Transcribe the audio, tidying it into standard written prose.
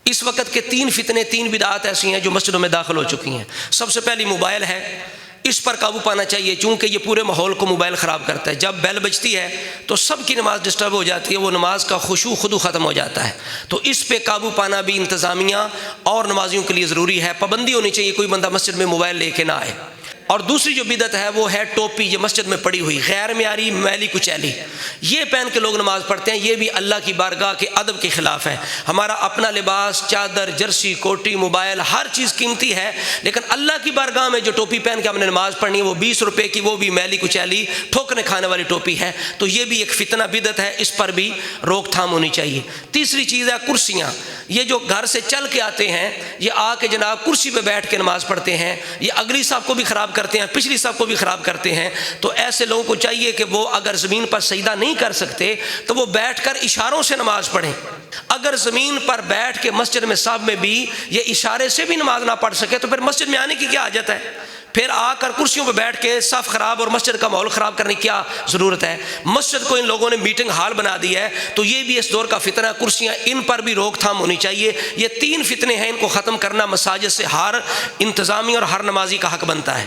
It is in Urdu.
اس وقت کے 3 فتنے، 3 بدعات ایسی ہیں جو مسجدوں میں داخل ہو چکی ہیں۔ سب سے پہلی موبائل ہے، اس پر قابو پانا چاہیے، چونکہ یہ پورے ماحول کو موبائل خراب کرتا ہے۔ جب بیل بجتی ہے تو سب کی نماز ڈسٹرب ہو جاتی ہے، وہ نماز کا خشوع خضوع ختم ہو جاتا ہے۔ تو اس پہ قابو پانا بھی انتظامیہ اور نمازیوں کے لیے ضروری ہے۔ پابندی ہونی چاہیے، کوئی بندہ مسجد میں موبائل لے کے نہ آئے۔ اور دوسری جو بدعت ہے وہ ہے ٹوپی، یہ مسجد میں پڑی ہوئی غیر معیاری میلی کچیلی، یہ پہن کے لوگ نماز پڑھتے ہیں، یہ بھی اللہ کی بارگاہ کے ادب کے خلاف ہے۔ ہمارا اپنا لباس، چادر، جرسی، کوٹی، موبائل، ہر چیز قیمتی ہے، لیکن اللہ کی بارگاہ میں جو ٹوپی پہن کے ہم نے نماز پڑھنی ہے وہ 20 روپے کی، وہ بھی میلی کچیلی ٹھوکریں کھانے والی ٹوپی ہے۔ تو یہ بھی ایک فتنہ بدعت ہے، اس پر بھی روک تھام ہونی چاہیے۔ تیسری چیز ہے کرسیاں، یہ جو گھر سے چل کے آتے ہیں، یہ آ کے جناب کرسی پہ بیٹھ کے نماز پڑھتے ہیں، یہ اگلی صف کو بھی خراب کرتے ہیں، پچھلی صف کو بھی خراب کرتے ہیں۔ تو ایسے لوگوں کو چاہیے کہ وہ اگر زمین پر سجدہ نہیں کر سکتے تو وہ بیٹھ کر اشاروں سے نماز پڑھیں۔ اگر زمین پر بیٹھ کے مسجد میں صف میں بھی یہ اشارے سے بھی نماز نہ پڑھ سکے تو پھر مسجد میں آنے کی کیا حاجت ہے؟ پھر آ کر کرسیوں پہ بیٹھ کے صف خراب اور مسجد کا ماحول خراب کرنے کی کیا ضرورت ہے؟ مسجد کو ان لوگوں نے میٹنگ ہال بنا دی ہے، تو یہ بھی اس دور کا فتنہ، کرسیاں، ان پر بھی روک تھام ہونی چاہیے۔ یہ 3 فتنے ہیں، ان کو ختم کرنا مساجد سے ہر انتظامی اور ہر نمازی کا حق بنتا ہے۔